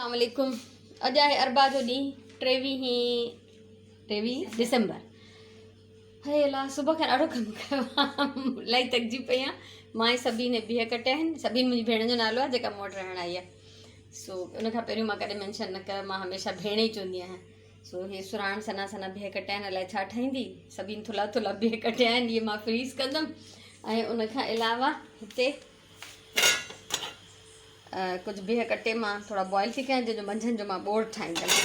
अस्सलाम वालेकुम। अॼु आहे अरबा जो ॾींहुं 23 डिसेंबर। हे अला सुबुह खां ॾाढो कमु कयो आहे, इलाही थकिजी पई आहियां। मां ई सभिनी बिह कटिया आहिनि। सभिनी मुंहिंजी भेण जो नालो आहे जेका मूं वटि रहणु आई आहे। सो उनखां पहिरियों मां कॾहिं मेंशन न कयो, मां हमेशह भेण ई चवंदी आहियां। सो हे सुराण सना सना बिह कटिया आहिनि, अलाए छा ठाहींदी। सभिनी थुल्हा थुल्हा बिह कटिया आहिनि, इहे मां फ्रीज़ कंदमि। ऐं उनखां अलावा हिते कुछ बिह कटे मां थोड़ा बॉइल थी कयां, जो मंझंदि जो मां बोड़ ठाहींदमि।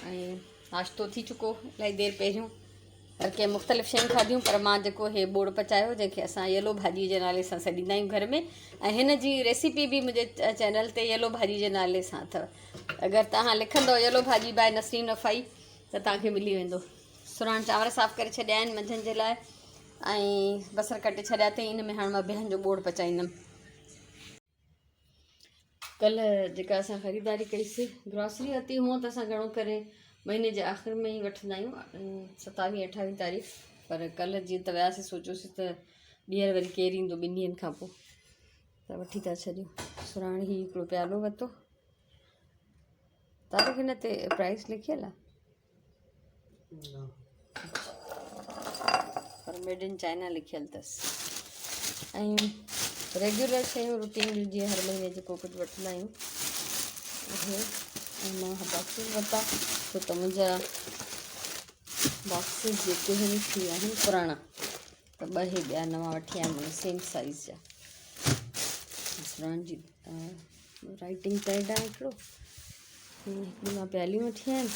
ऐं नाश्तो थी चुको इलाही देरि पहिरियों। हर कंहिं मुख़्तलिफ़ शयूं खाधियूं, पर मां जेको हे बोड़ पचायो, जंहिंखे असां येलो भाॼी जे नाले सां सॾींदा आहियूं घर में। ऐं हिन जी रेसिपी बि मुंहिंजे चैनल ते येलो भाॼी जे नाले सां अथव। अगरि तव्हां लिखंदव येलो भाॼी बाय नसीम नफ़ाई त तव्हांखे मिली वेंदो। सुराण चांवर साफ़ु करे छॾिया आहिनि मंझंदि जे लाइ, ऐं बसर कटे छॾिया अथई। इन में हाणे मां बिहनि जो बोड़ पचाईंदमि। कल्ह जेका असां ख़रीदारी कईसीं ग्रॉसरी वरिती, हूअं त असां घणो करे महीने जे आख़िर में ई वठंदा आहियूं, 27-28 तारीख़। पर कल्ह जीअं त वियासीं, सोचियोसीं त ॿीहर वरी केरु ईंदो 2 ॾींहंनि खां पोइ, त वठी था छॾियूं। सुराण ही हिकिड़ो प्यालो वरितो। तारीख़ हिन ते प्राइस लिखियल आहे, पर मेड इन चाइना लिखियल अथसि। ऐं रेगुलर शयूं रूटीन जूं, जीअं हर महीने जेको कुझु वठंदा आहियूं उहे। ऐं मां बॉक्सिस वरिता, छो त मुंहिंजा बॉक्सिस जेके आहिनि थी आहिनि पुराणा, त 2 हे ॿिया नवां वठी आया आहिनि सेम साइज़ जा। सुराण जी राइटिंग पैड आहे हिकिड़ो, हिकिड़ी मां प्यालियूं वठी आहिनि।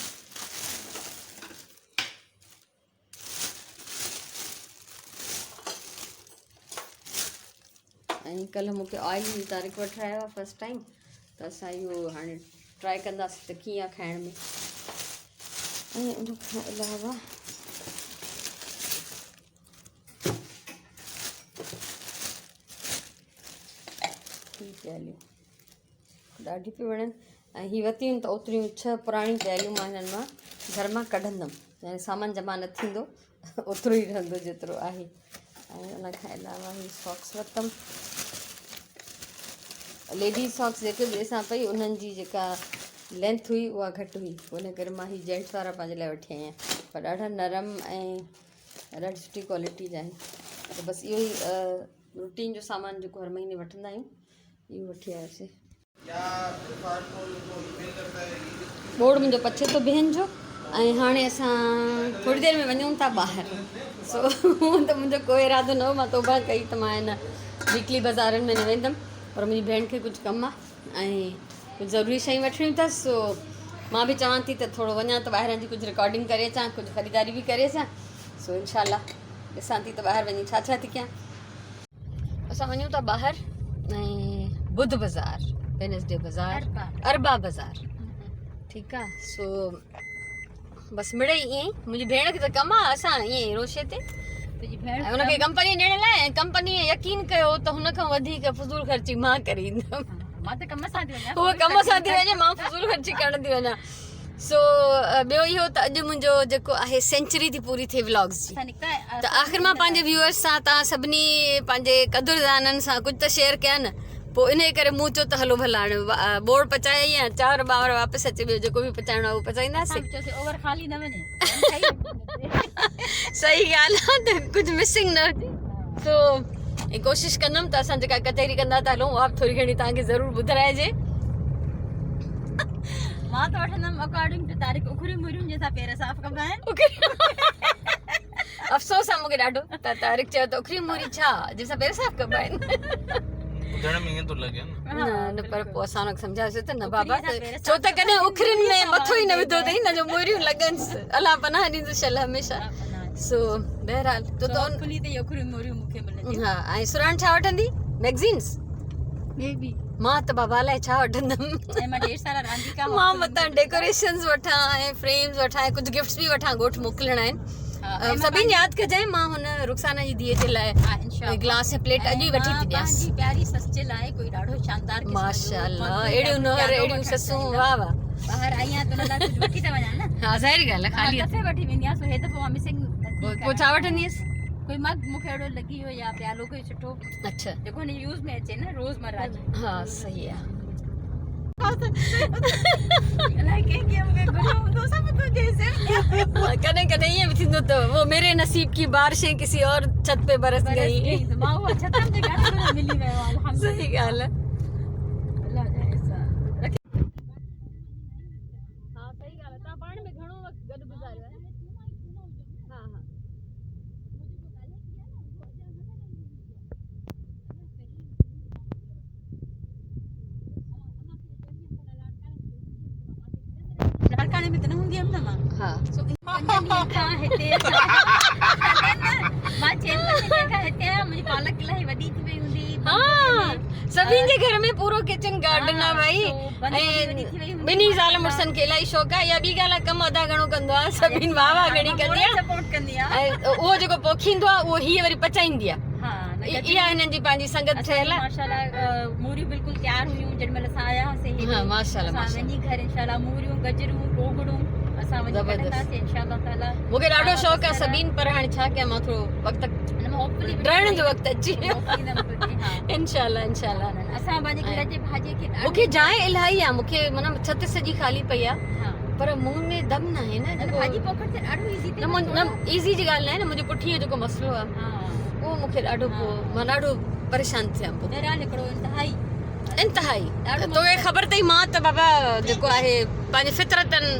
ऐं कल्ह मूंखे ऑइल जी तारीख़ वठायो आहे फस्ट टाइम, त असां इहो हाणे ट्राई कंदासीं त कीअं आहे खाइण में। ऐं उनखां अलावा ही प्यालियूं ॾाढी पियूं वणनि। ऐं हीअ वरितियूं त ओतिरियूं 6 पुराणी प्यालियूं मां हिननि मां घर मां कढंदमि, यानी सामान जमा न थींदो, ओतिरो ई रहंदो जेतिरो आहे। ऐं उनखां अलावा ही सॉक्स वरितमि, लेडीज़ सॉक्स जेके बि ॾिसां पई उन्हनि जी जेका लेंथ हुई उहा घटि हुई, इन करे मां ही जेंट्स वारा पंहिंजे लाइ वठी आई आहियां। पर ॾाढा नरम ऐं ॾाढी सुठी क्वालिटी जा आहिनि। त बसि इहो ई रूटीन जो सामान जेको हर महीने वठंदा आहियूं, इहो वठी आयासीं। बोड़ मुंहिंजो पचे थो बिहनि जो। ऐं हाणे असां थोरी देरि में वञूं था ॿाहिरि। सो हूअं त मुंहिंजो कोई इरादो न हो, मां तौबा कई त मां हिन वीकली बाज़ारनि में न वेंदमि, पर मुंहिंजी भेण खे कुझु कमु आहे ऐं कुझु ज़रूरी शयूं वठणियूं अथसि। सो मां बि चवां थी त थोरो वञा त ॿाहिरां जी कुझु रिकॉर्डिंग करे अचां, कुझु ख़रीदारी बि करे अचां। सो इनशाला ॾिसां थी त ॿाहिरि वञी छा थी कयां। असां वञूं था ॿाहिरि, ऐं बुध बाज़ार, वेनसडे बाज़ार, अरबा बाज़ार, ठीकु आहे। सो बसि मिड़े ईअं ई मुंहिंजी भेण खे त कमु आहे, असां ईअं ई रोशे ते हुनखे कंपनी ॾियण लाइ, ऐं कंपनीअ यकीन कयो त हुन खां वधीक फज़ूल ख़र्ची मां करे ईंदमि। मां त कम सां थी वञा, उहा कम सां थी वञे, मां फज़ूल ख़र्ची करण थी वञा। सो ॿियो इहो त अॼु मुंहिंजो जेको आहे सेंचुरी थी पूरी थिए व्लॉग्स जी। त आख़िर मां पंहिंजे व्यूअर्स सां, तव्हां सभिनी पंहिंजे क़दुरदाननि सां कुझु त शेयर कया न, पोइ इन करे मूं चयो त हलो भला हाणे बोड़ पचाए आई आहियां, चांवर ॿावर वापसि अचे, ॿियो जेको बि पचाइणो आहे उहो पचाईंदासीं। ओवर ख़ाली न वञे। सही ॻाल्हि आहे, त कुझु मिसिंग न हुजे। सो कोशिशि कंदमि त असां जेका कचहरी कंदा था हलूं, उहा बि थोरी घणी तव्हांखे ज़रूरु ॿुधाइजे। मां त वठंदमि अकॉर्डिंग टू तारीख़ उखरियूं मुरियूं जंहिंसां पेर साफ़ कबा आहिनि। अफ़सोस आहे मूंखे ॾाढो त तारीख़ चयो त उखरियूं मुरी छा जंहिंसां पेर साफ़ कबा आहिनि। न पर पोइ असां हुनखे सम्झायोसीं त न बाबा, छो त कॾहिं उखरियुनि में मथो ई न विधो अथई, न जो मुरियूं लॻनिसि। अलाह पनाह ॾींदो शल हमेशह। सो बहरहाल हा। ऐं सुराण छा वठंदी? मैगज़ीन्स मां त बाबा अलाए छा वठंदमि। मां मतां डेकोरेशन्स वठां, ऐं फ्रेम्स वठां, ऐं कुझु गिफ्ट्स बि वठां, ॻोठ मोकिलणा आहिनि। सभिनि यादि कजांइ, मां हुन रुखसाना जी धीअ जे लाइ ग्लास ऐं प्लेट अॼु ई वठी थी ॾियांसि। प्यारी सस जे लाइ कोई ॾाढो शानदार माशाअल्लाह, अहिड़ियूं नूंहर, अहिड़ियूं ससूं, वाह वाह। ॿाहिरि आई आहियां त हुन लाइ कुझु वठी त वञा न। हा ज़ाहिर ॻाल्हि आहे, ख़ाली हथे वठी वेंदी आहियां। सो हे दफ़ो मां मिसिंग पोइ छा वठंदीअसि? कोई मग मूंखे अहिड़ो लॻी वियो, या प्यालो कोई सुठो, अच्छा जेको हिन यूज़ में अचे न रोज़मर्रा जो। हा सही आहे। कॾहिं कॾहिं ईअं बि थींदो त वो मेरे नसीब की बारिशें किसी और छत पे बरस गई। सही ॻाल्हि आहे। में तने हुंदी हम ना मां हाँ सो का हेते मां चेन में का हेते मुझे पालक इलाही वडी थी वई हुंदी। हाँ सभिनि जे घर में पूरो किचन गार्डन आहे भाई। ॿिन्ही ज़ाल मुड़सनि खे इलाही शौक़ु आहे। या ॿी ॻाल्हि आहे कमु अदा घणो कंदो आहे। सभिनि वाह वाह घणी कंदी आहे सपोर्ट कंदी आहे। ऐं उहो जेको पोखींदो आहे उहो हीअ वरी पचाईंदी आहे। इहा हिननि जी पंहिंजी संगत ठहियल आहे। माशाल्लाह मूरियूं बिल्कुल तैयार हुयूं जॾहिं असां आया हुआसीं। हाँ माशाल्लाह असां वञी घर इंशाल्लाह मूरियूं गजरूं गोगड़ूं असां वञी कढंदासीं इंशाल्लाह ताला। मूंखे ॾाढो शौक़ु आहे सभिनि पर हाणे छा कयां मां थोरो वक़्तु ड्राइण जो वक़्तु अची वियो। इंशाल्लाह इंशाल्लाह असां पंहिंजे घर जे भाॼीअ खे मूंखे जाइ इलाही आहे। मूंखे माना छत सॼी ख़ाली पई आहे पर मुंह में दम न आहे न। भाॼी पोखण ते ॾाढो इज़ी न ईज़ी जी ॻाल्हि न आहे न। मुंहिंजे पुठीअ जो जेको मसइलो आहे उहो मूंखे ॾाढो मां ॾाढो परेशान थियां पोइ हिकिड़ो इंतिहाई। तोखे ख़बर अथई मां त बाबा जेको आहे पंहिंजे फितरतनि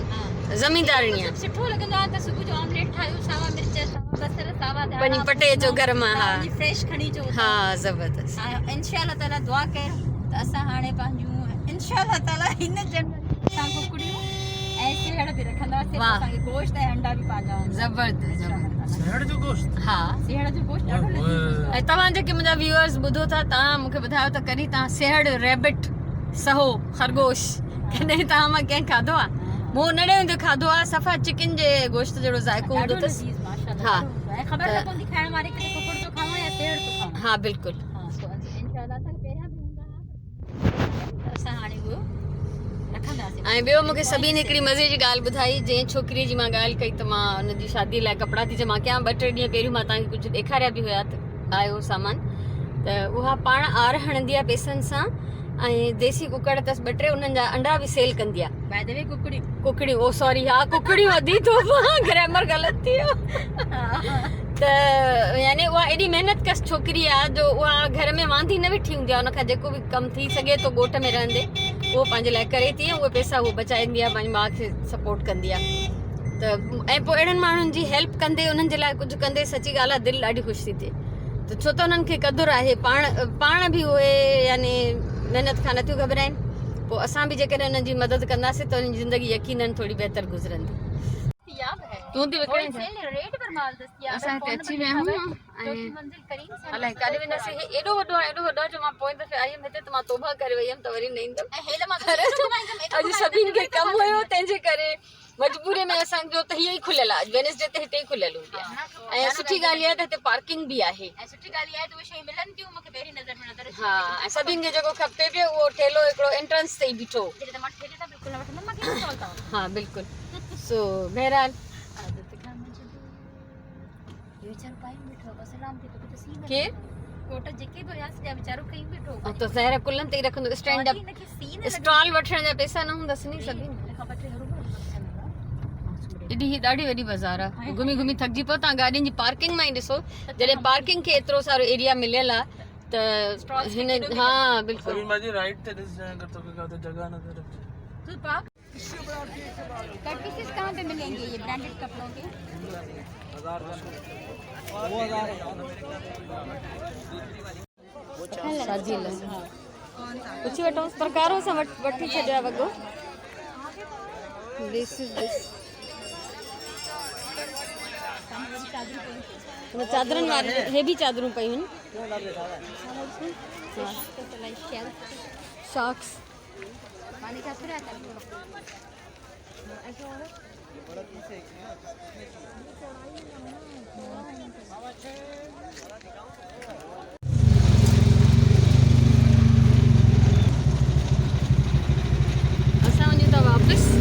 ज़मींदारणी आहे। सुठो लॻंदो आहे त सुबुह जो ऑमलेट ठाहियो सावा मिर्च सावा बसर सावा धाणा पंहिंजी पटे जो घर मां हा फ्रेश खणी अचो। हा ज़बरदस्त। इंशाल्लाह ताला दुआ कयो त असां हाणे पंहिंजूं इंशाल्लाह ताला हिन जन्म सां कुकड़ियूं ऐं सिहड़ बि रखंदासीं। असांखे गोश्त ऐं अंडा बि पंहिंजा ज़बरदस्त। सिहड़ जो गोश्त हा सिहड़ जो गोश्त ॾाढो लज़ीज़। ऐं तव्हां जेके मुंहिंजा व्यूअर्स ॿुधो था तव्हां मूंखे ॿुधायो त कॾहिं तव्हां सिहड़ रेबिट सहो खरगोश कॾहिं तव्हां मां कंहिं खाधो आहे? मूं नड़े हूंदे खाधो आहे। सफ़ा चिकन जे गोश्त जहिड़ो ज़ाइको हूंदो अथसि। हा ख़बर न पवंदी खाइण वारे खे कुकड़ तो खावां या सिहड़ तो खावां। हा बिल्कुलु। हां तो इंशाल्लाह असां पहिरियां बि हूंदा असां हाणे वो रखंदासीं। ऐं ॿियो मूंखे सभिनि हिकिड़ी मज़े जी ॻाल्हि ॿुधाई। जंहिं छोकिरीअ जी मां ॻाल्हि कई त मां हुनजी शादीअ लाइ कपिड़ा थी जमा कयां। 2-3 ॾींहं पहिरियों मां तव्हांखे कुझु ॾेखारिया बि हुया त आयो सामान त उहा पाण आर हणंदी आहे पैसनि सां ऐं देसी कुकड़ अथसि 2-3 उन्हनि जा अंडा बि सेल कंदी आहे। बाय द वे कुकड़ियूं ओ सॉरी हा कुकड़ियूं वधी थो ग्रामर ग़लति थी वियो त यानी उहा एॾी महिनत कस छोकिरी आहे जो उहा घर में वांदी न वेठी हूंदी आहे। उनखां जेको बि कमु थी सघे थो ॻोठ में रहंदे उहो पंहिंजे लाइ करे थी। उहे पैसा उहो बचाईंदी आहे पंहिंजी माउ खे सपोर्ट कंदी आहे त ऐं पोइ अहिड़नि माण्हुनि जी हेल्प कंदे उन्हनि जे लाइ कुझु कंदे सची ॻाल्हि आहे दिलि ॾाढी ख़ुशि थी थिए। त छो त उन्हनि खे क़दुरु आहे पाण बि उहे यानी महिनत खां नथियूं घबराइनि। पोइ असां बि जेकॾहिं उन्हनि जी मदद कंदासीं त उन्हनि जी ज़िंदगी यकीनन थोरी बहितर गुज़रंदी। तूं थी विकिणे रेट पर माल दस्तियाब असां हिते अची विया आहियूं ऐं अलाए काॾे वेंदासीं। एॾो वॾो आहे जो मां पोइ दफ़े आई हुयमि हिते त मां तौबा करे वई हुयमि त वरी न ईंदमि। अॼु सभिनि खे कमु हुयो तंहिंजे करे मजबूरी में असांजो त हीअ ई खुलियल आहे। अॼु वेनसडे ते हिते ई खुलियल हूंदी आहे ऐं सुठी ॻाल्हि आहे त हिते पार्किंग बि आहे। हा ऐं सभिनि खे जेको खपे पियो उहो ठेलो हिकिड़ो एंट्रेंस ते ई बीठो। हा बिल्कुलु। सो बहरहाल तो ज़ाहिर कुलन ते रखंदो स्टैंड अप स्टॉल वठण जा पैसा न हूंदसि नी सभिनि। एॾी ही ॾाढी वॾी बाज़ार आहे। घुमी घुमी थकिजी पियो। तव्हां गाॾियुनि जी पार्किंग मां ई ॾिसो जॾहिं पार्किंग खे एतिरो सारो एरिया मिलियल आहे त हिन हा बिल्कुलु राइट ते ॾिस जाए अगर तोखे काथे जगह न दे तो पाक कट पीसेस कहां पे मिलेंगे ये ब्रांडेड कपड़ों के? 1000 शादी लाइ पुछी वठो प्रकारों सां वठी छॾियो आहे वॻो। दिस इज दिस चादरनि वारी हे बि चादरूं पयूं आहिनि। शार्क्स असां वञूं था वापसि।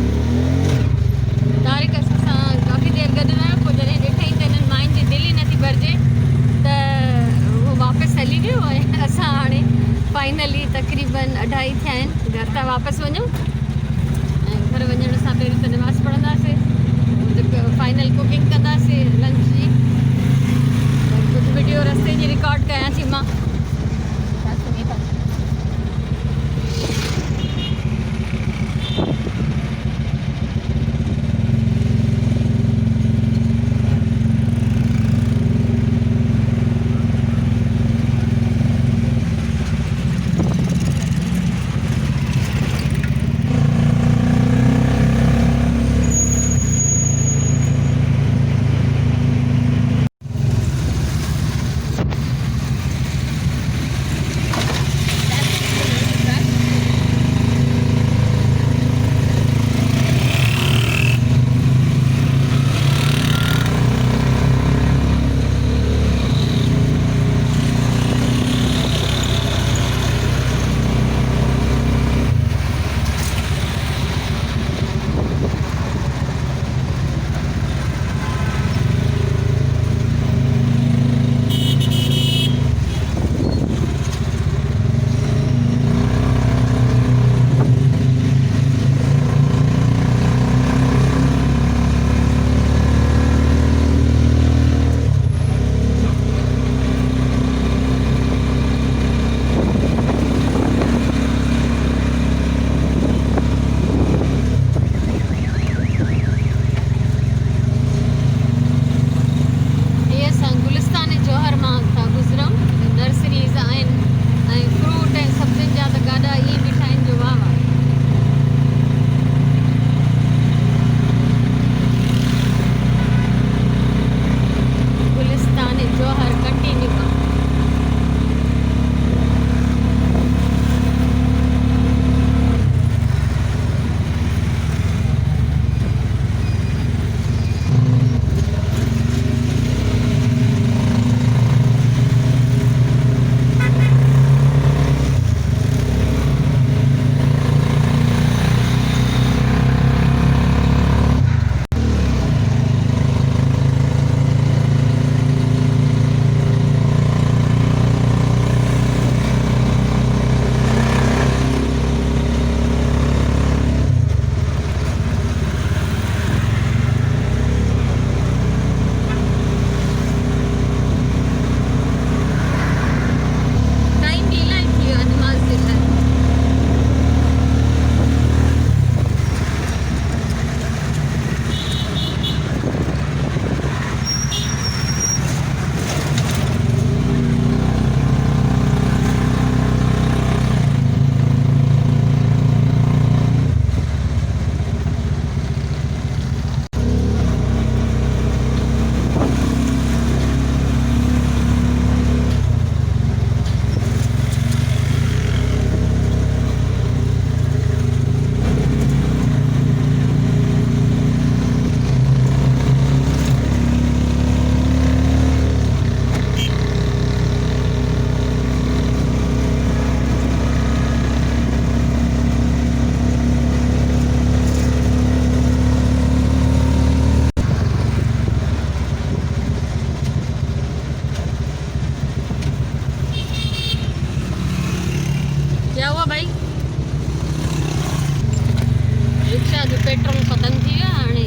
तारिक सां काफ़ी देरि गॾु रहिया पोइ जॾहिं ॾिठईं त हिननि माइनि जी दिलि ई नथी भरिजे त उहो वापसि हली वियो ऐं असां हाणे फाइनली तक़रीबन 2:30 थिया आहिनि। घर था वापसि वञूं ऐं घर वञण सां पहिरियों पेट्रोल ख़तम थी वियो आहे हाणे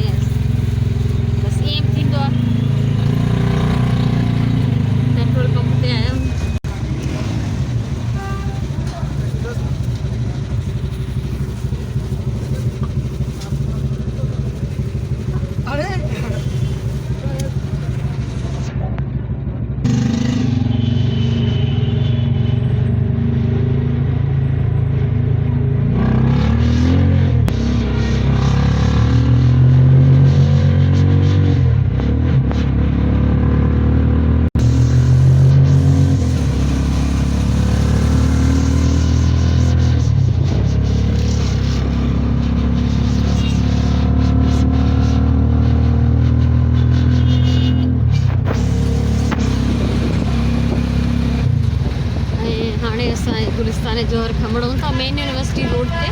बसि ईअं बि थींदो आहे पेट्रोल पंप ते आहियूं हाणे असां गुलिस्तान जोहर खमणूं था मेन यूनिवर्सिटी रोड ते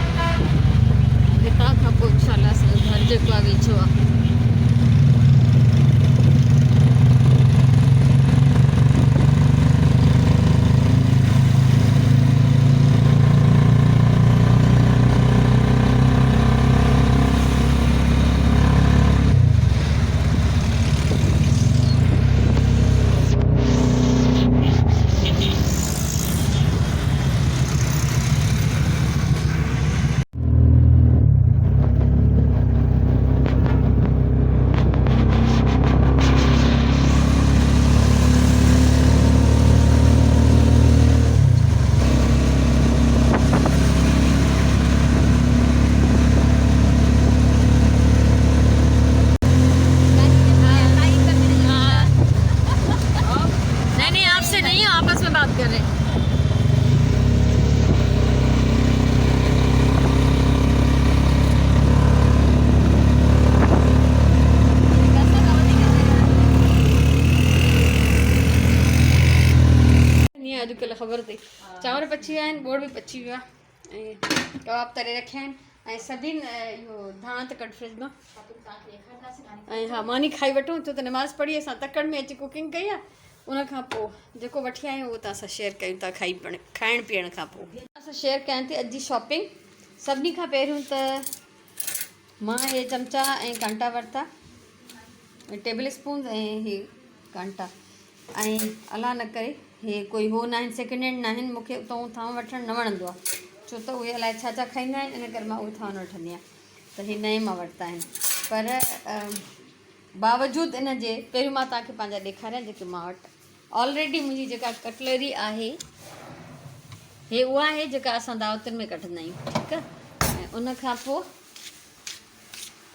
हितां खां पोइ इंशाल्लाह असांजो घर जेको आहे वेझो आहे अॼुकल्ह ख़बर अथई चांवर पची विया आहिनि बोड़ बि पची वियो आहे ऐं कबाब तरे रखिया आहिनि ऐं सभिनी इहो धाणा तकड़ फ्रिज मां ऐं हा मानी खाई वठूं छो त नमाज़ पढ़ी असां तकड़ में अची कुकिंग कई आहे उन खां पोइ जेको वठी आया आहियूं उहो त असां शेयर कयूं था खाइण पीअण खां पोइ असां शेयर कयां थी अॼु जी शॉपिंग सभिनी खां पहिरियों त मां इहे चमचा ऐं कांटा वरिता टेबल स्पून ऐं इहे कांटा ऐं अला न करे हे कोई हो न आहिनि सेकेंड हैंड न आहिनि मूंखे उतां उतां वठणु न वणंदो आहे छो त उहे अलाए छा छा खाईंदा आहिनि इन करे मां उहे थां न वठंदी आहियां त हे नए मां वरिता आहिनि पर बावजूदि इन जे पहिरियों मां तव्हांखे पंहिंजा ॾेखारियां जेके मां वटि ऑलरेडी मुंहिंजी जेका कटलरी आहे हे उहा आहे जेका असां दावतुनि में कढंदा आहियूं ठीकु आहे ऐं उन खां पोइ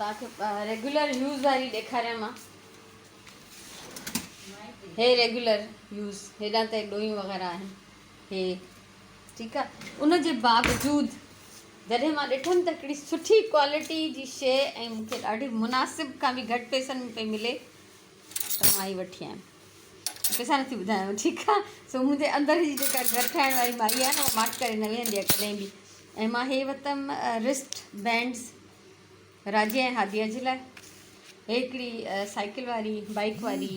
तव्हांखे रेगुलर यूज़ वारी ॾेखारियां मां हे रेगुलर यूज़ हेॾा त ॾोयूं वग़ैरह आहिनि हे ठीकु आहे उन जे बावजूदि जॾहिं मां ॾिठमि त हिकिड़ी सुठी क्वालिटी जी शइ ऐं मूंखे ॾाढी मुनासिब खां बि घटि पैसनि में पई मिले त मां ई वठी आयमि पैसा नथी ॿुधायांव ठीकु आहे सो मुंहिंजे अंदरि जी जेका घर ठाहिण वारी माई आहे न उहा माट करे न वेहंदी आहे कॾहिं बि ऐं मां हे वरितमि रिस्ट बैंड्स राजे ऐं हादीअ जे लाइ हे हिकिड़ी साइकिल वारी बाइक वारी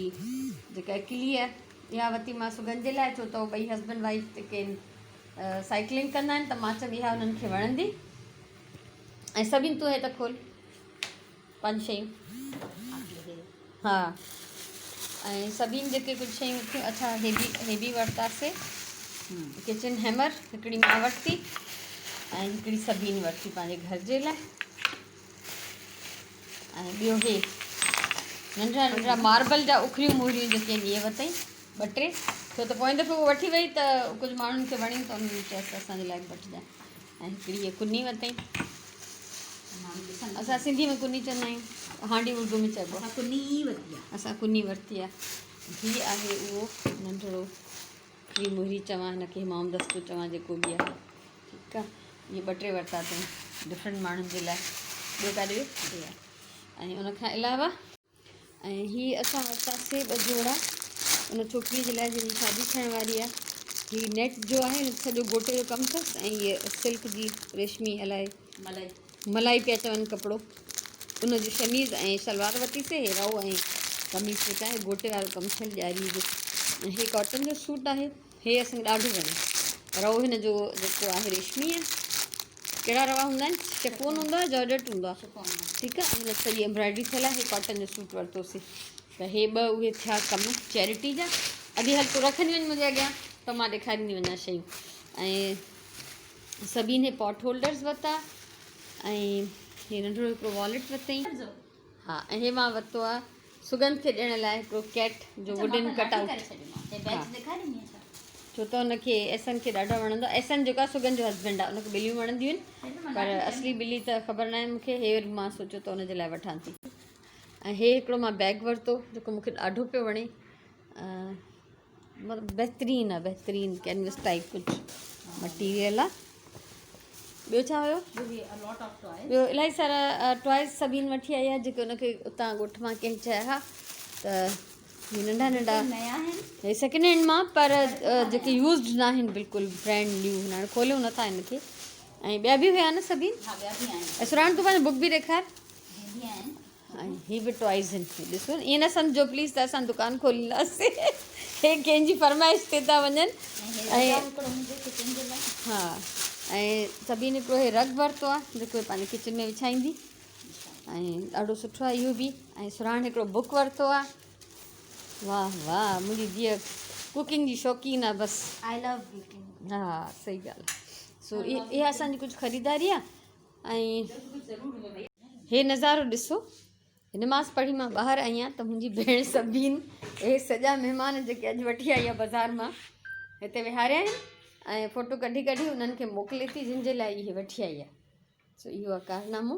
जेका किली आहे इहा वरिती मां सुगंध जे लाइ छो त उहो ॿई हस्बैंड वाइफ जेके साइकिलिंग कंदा आहिनि त मां चवंदी इहा उन्हनि खे वणंदी ऐं सभिनि तूं हे त खोल 5 शयूं हा ऐं सभिनि जेके कुझु शयूं थियूं अच्छा हे बि वरितासीं किचन हैमर हिकिड़ी मां वरिती ऐं हिकिड़ी सभिनि वरिती पंहिंजे घर जे लाइ ऐं ॿियो हे नंढड़ा नंढड़ा मार्बल जा उखरियूं मुहरियूं जेके आहिनि इहे वरितई 2-3 छो त पोइ दफ़ो वठी वई त कुझु माण्हुनि खे वणी त उन्हनि चयसि असांजे लाइ बि वठिजांइ ऐं हिकिड़ी इहे कुनी वरितई असां सिंधी में कुनी चवंदा आहियूं हांडी उर्दू में चइबो आहे असां कुनी वरिती आहे हीअ आहे उहो नंढिड़ो हीअ मुहरी चवां हिनखे मोमदस्तो चवां जेको बि आहे ठीकु आहे इहे 2-3 वरिता अथई डिफरेंट माण्हुनि जे लाइ ॿियो काॾे वियो ऐं उनखां अलावा ऐं हीअ असां वरितासीं 2 जोड़ा उन छोकिरीअ जे लाइ जंहिंजी शादी थियण वारी आहे हीअ नेट जो आहे सॼो गोटे जो कमु अथसि ऐं हीअ सिल्क जी रेशमी अलाए मलाई पिया चवनि कपिड़ो उनजी शमीज़ ऐं शलवार वरितीसीं हे रओ ऐं कमीज़ जेका आहे गोटे वारो कमु थियलु ॾियारीअ जो ऐं हे कॉटन जो सूट आहे हे असांखे ॾाढो वणियो रओ हिन जो जेको आहे रेशमी आहे कहिड़ा रवा हूंदा आहिनि शिफॉन हूंदो आहे जॉर्जेट हूंदो आहे ठीकु आहे हिन सॼी एम्ब्रॉयडरी थियल आहे हे कॉटन जो सूट वरितोसीं त हे ॿ उहे थिया कम चैरिटी जा अॼु हल्को रखंदी वञ मुंहिंजे अॻियां त मां ॾेखारींदी वञा शयूं ऐं सभिनि हे पॉट होल्डर्स वरिता ऐं हे नंढिड़ो हिकिड़ो वॉलेट वरितई हा ऐं हे मां वरितो आहे सुगंध खे ॾियण लाइ हिकिड़ो कैट जो वुडन कटआउट छो त हुनखे एसन खे ॾाढो वणंदो आहे एसन जेको आहे सुगंध जो हस्बैंड आहे हुनखे ॿिलियूं वणंदियूं आहिनि पर असली ॿिली त ख़बर न आहे मूंखे हे मां सोचियो त हुनजे लाइ वठां थी ऐं हे हिकिड़ो मां बैग वरितो जेको मूंखे ॾाढो पियो वणे मतिलबु बहितरीनु कैनवस टाइप कुझु मटीरियल आहे ॿियो छा हुयो ॿियो इलाही सारा टॉयज़ सभिनि वठी आई आहे जेके हुनखे उतां ॻोठ मां कंहिं चया हुआ त हे नंढा नंढा हे सेकेंड हैंड मां पर जेके यूज़ड न आहिनि बिल्कुलु ब्रांड न्यू हिन खोलियो नथा हिनखे ऐं ॿिया बि हुया न सभिनि ऐं सुराण तूं पंहिंजो बुक बि ॾेखार ऐं ही बि टॉयज़ आहिनि ॾिसो ईअं न सम्झो प्लीज़ त असां दुकानु खोलींदासीं हे कंहिंजी फरमाइश ते था वञनि ऐं हा ऐं सभिनि हिकिड़ो हे रग वरितो आहे जेको पंहिंजे किचन में विछाईंदी ऐं ॾाढो सुठो आहे इहो बि ऐं सुराण हिकिड़ो बुक वरितो आहे वाह वाह मुंहिंजी धीअ कुकिंग जी शौक़ीन आहे बसि आई लव कुकिंग हा सही ॻाल्हि आहे सो इहा असांजी कुझु ख़रीदारी आहे ऐं हे नज़ारो ॾिसो नमाज़ पढ़ी मां ॿाहिरि आई आहियां त मुंहिंजी भेण सभिनि हे सॼा महिमान जेके अॼु वठी आई आहे बाज़ारि मां हिते विहारिया आहिनि ऐं फ़ोटो कढी उन्हनि खे मोकिले थी जिन जे लाइ इहे वठी आई आहे सो इहो आहे कारनामो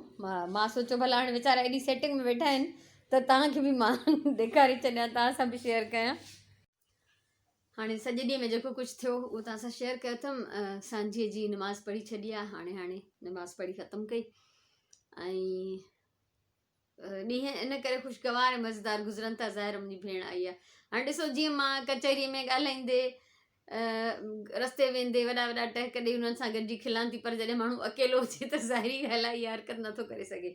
मां सोचियो भला हाणे वीचारा एॾी सेटिंग में वेठा आहिनि त तव्हांखे बि मां ॾेखारे छॾियां तव्हां सां बि शेयर कयां हाणे सॼे ॾींहं में जेको कुझु थियो उहो तव्हां सां शेयर कयो अथमि सांझीअ जी नमाज़ पढ़ी छॾी आहे हाणे नमाज़ पढ़ी ख़तमु कई ऐं ॾींहं इन करे ख़ुशगवार ऐं मज़ेदार गुज़रनि था ज़ाहिर मुंहिंजी भेण आई आहे हाणे ॾिसो जीअं मां कचहरीअ में ॻाल्हाईंदे रस्ते वेंदे वॾा टहक ॾेई हुननि सां गॾिजी खिलां थी पर जॾहिं माण्हू अकेलो हुजे त ज़ाहिरी ॻाल्हि आहे इहा हरकत नथो करे सघे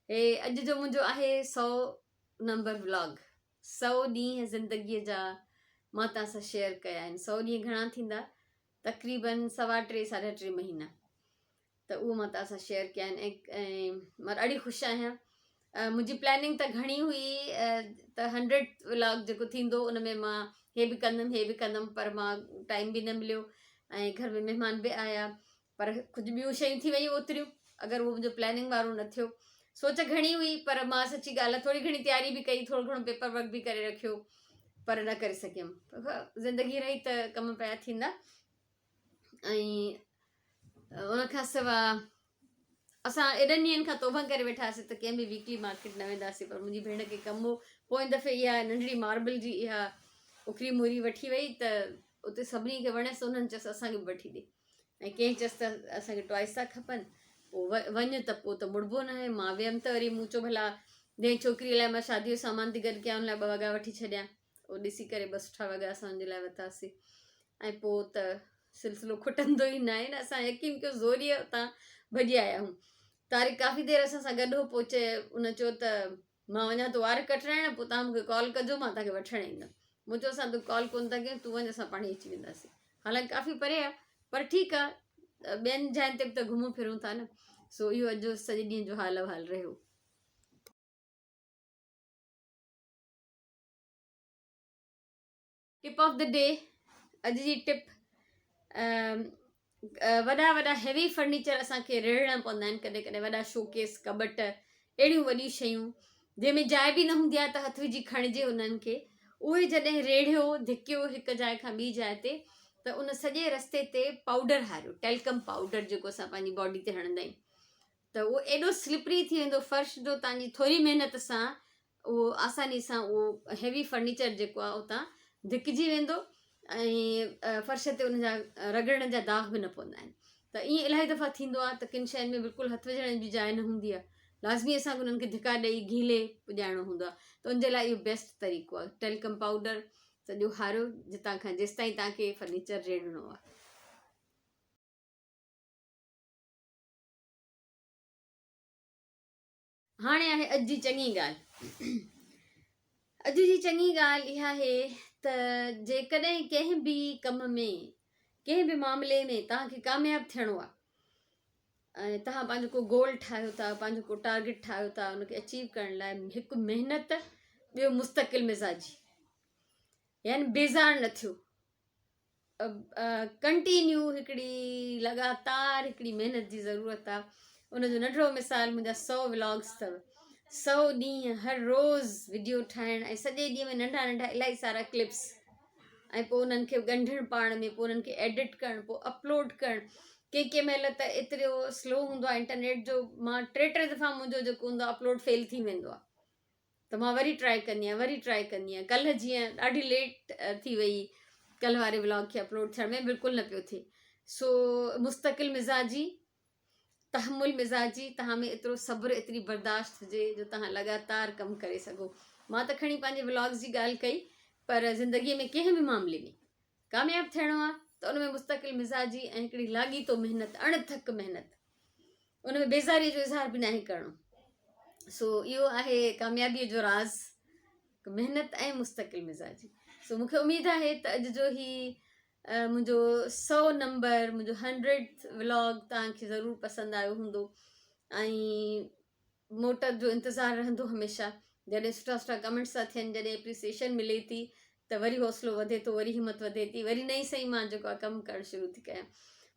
हे अॼु जो मुंहिंजो आहे 100 नंबर व्लॉग 100 ॾींहं ज़िंदगीअ जा मां तव्हां सां शेयर कया आहिनि 100 ॾींहं घणा थींदा तक़रीबन 3.5 साढा 3 महीना त उहो मां तव्हां सां शेयर कया आहिनि ऐं मां ॾाढी ख़ुशि आहियां मुंहिंजी प्लैनिंग त घणी हुई त 100 व्लॉग जेको थींदो उन में मां हे बि कंदमि पर मां टाइम बि न मिलियो ऐं घर में महिमान बि आया पर कुझु ॿियूं शयूं थी वियूं ओतिरियूं अगरि उहो मुंहिंजो प्लैनिंग वारो न थियो सोच घणी हुई पर मां सची ॻाल्हि आहे थोरी घणी तयारी बि कई थोरो घणो पेपर वर्क बि करे रखियो पर न करे सघियमि ज़िंदगी रही त कम पिया थींदा ऐं उनखां सवाइ असां एॾनि ॾींहंनि खां तौबा करे वेठा हुआसीं त कंहिं बि वीकली मार्केट न वेंदासीं पर मुंहिंजी भेण खे कमु हो पोइ दफ़े इहा नंढड़ी मार्बल जी इहा उखरी मुरी वठी वई त उते सभिनी खे वणेसि उन्हनि चयसि असांखे बि वठी ॾे ऐं कंहिं चयसि त असांखे टॉयस था खपनि पोइ वञु त पोइ त मुड़बो न आहे मां वियमि त वरी मूं चयो भला जंहिं छोकिरीअ लाइ मां शादी जो सामान थी गॾु कयां हुन लाइ 2 वॻा वठी छॾियां उहो ॾिसी करे 2 सुठा वॻा असां हुनजे लाइ वरितासीं ऐं पोइ त सिलसिलो खुटंदो ई न आहे न असां यकीन कयो ज़ोरीअ उतां भॼी आया आहियूं तारीख़ काफ़ी देरि असां सां गॾु हो पोइ चए उन चयो त मां वञा थो वार कटराइण पोइ तव्हां मूंखे कॉल कजो मां तव्हांखे वठणु ईंदमि मूं चयो असां तूं कॉल कोन था कयूं तूं वञ असां पाण ई अची वेंदासीं हालांकि काफ़ी परे आहे पर ठीकु आहे ॿियनि जाइनि ते बि त घुमूं फिरूं था न सो इहो अॼु सॼे ॾींहं जो हाल वहाल रहियो टिप ऑफ द डे अॼु जी टिप वॾा हैवी फर्नीचर असांखे रेड़णा पवंदा आहिनि कॾहिं कॾहिं वॾा शोकेस कबट अहिड़ियूं वॾियूं शयूं जंहिंमें जाइ बि न हूंदी आहे त हथ विझी खणिजे उन्हनि खे उहे जॾहिं रेड़ियो धिकियो हिकु जाइ खां ॿी जाइ ते त उन सॼे रस्ते ते पाउडर हारियो टेल्कम पाउडर जेको असां पंहिंजी बॉडी ते हणंदा आहियूं त उहो एॾो स्लिपरी थी वेंदो फर्श जो तव्हांजी थोरी महिनत सां उहो आसानी सां उहो हैवी फर्नीचर जेको आहे उतां धिकिजी वेंदो ऐं फर्श ते उनजा रगड़ण जा दाग बि न पवंदा आहिनि त ईअं इलाही दफ़ा थींदो आहे त किन शयुनि में बिल्कुलु हथु विझण जी जाइ न हूंदी आहे लाज़मी असांखे उन्हनि खे धिका ॾेई गीले पुॼाइणो हूंदो आहे त उनजे लाइ इहो बेस्ट तरीक़ो आहे टेल्कम पाउडर सॼो हारियो जितां खां जेसिताईं तव्हांखे फर्नीचर रेड़णो आहे हाणे आहे अॼु जी चङी ॻाल्हि अॼु जी चङी ॻाल्हि इहा आहे त जेकॾहिं कंहिं बि कम में कंहिं बि मामले में तव्हांखे कामयाबु थियणो आहे ऐं तव्हां पंहिंजो को गोल ठाहियो था, पंहिंजो को टारगेट ठाहियो था, उनखे अचीव करण लाइ हिकु महिनत, ॿियो मुस्तक़िल मिज़ाजी, यानी बेज़ार न थियो, कंटिन्यू हिकिड़ी लगातार हिकिड़ी महिनत जी ज़रूरत आहे। उनजो नंढिड़ो मिसाल मुंहिंजा 100 व्लॉग्स अथव, 100 ॾींहं हर रोज़ वीडियो ठाहिणु, ऐं सॼे ॾींहं में नंढा नंढा इलाही सारा क्लिप्स, ऐं पोइ उन्हनि खे ॻंढणु पाण में, पोइ उन्हनि खे एडिट करणु, पोइ अपलोड करणु। कंहिं महिल त एतिरो स्लो हूंदो आहे इंटरनेट जो, मां 3 दफ़ा मुंहिंजो जेको हूंदो आहे अपलोड फेल थी वेंदो आहे, त मां वरी ट्राई कंदी आहियां। कल्ह जीअं ॾाढी लेट थी वई, कल्ह वारे व्लॉग खे अपलोड थियण में बिल्कुलु न पियो थिए। सो मुस्तक़िल मिज़ाजी, तहमुल मिज़ाजी, तव्हां में एतिरो सब्र, एतिरी बर्दाश्त हुजे जो तव्हां लगातार कमु करे सघो। मां त खणी पंहिंजे व्लॉग्स जी ॻाल्हि कई, पर ज़िंदगीअ में कंहिं बि मामले में कामयाबु थियणो आहे त उन में मुस्तक़िल मिज़ाजी ऐं हिकिड़ी लाॻीतो महिनत, अणथक महिनत, उन में बेज़ारीअ जो इज़हार बि नाहे करिणो। सो इहो आहे कामयाबीअ जो राज़, महिनत ऐं मुस्तक़िल मिज़ाजी। सो मूंखे उमेदु आहे त अॼु जो ही मुंहिंजो 100 नंबर, मुंहिंजो 100th व्लॉग तव्हांखे ज़रूरु पसंदि आयो हूंदो, ऐं मोट जो इंतज़ारु रहंदो हमेशह। जॾहिं सुठा सुठा कमेंट्स था थियनि, जॾहिं एप्रिसिएशन मिले थी, त वरी हौसलो वधे थो, वरी हिमत वधे थी, वरी नई सही मां जेको आहे कमु करणु शुरू थी कयां।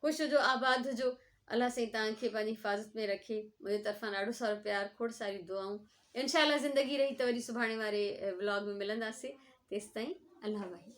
ख़ुशि हुजो, आबाद हुजो, अलाह साईं तव्हांखे पंहिंजी हिफ़ाज़त में रखे। मुंहिंजे तरफ़ां ॾाढो सारो प्यार, खोड़ सारी दुआऊं। इंशाअल्लाह ज़िंदगी रही त वरी सुभाणे वारे व्लॉग में मिलंदासीं। तेसिताईं अल्लाह वाहे।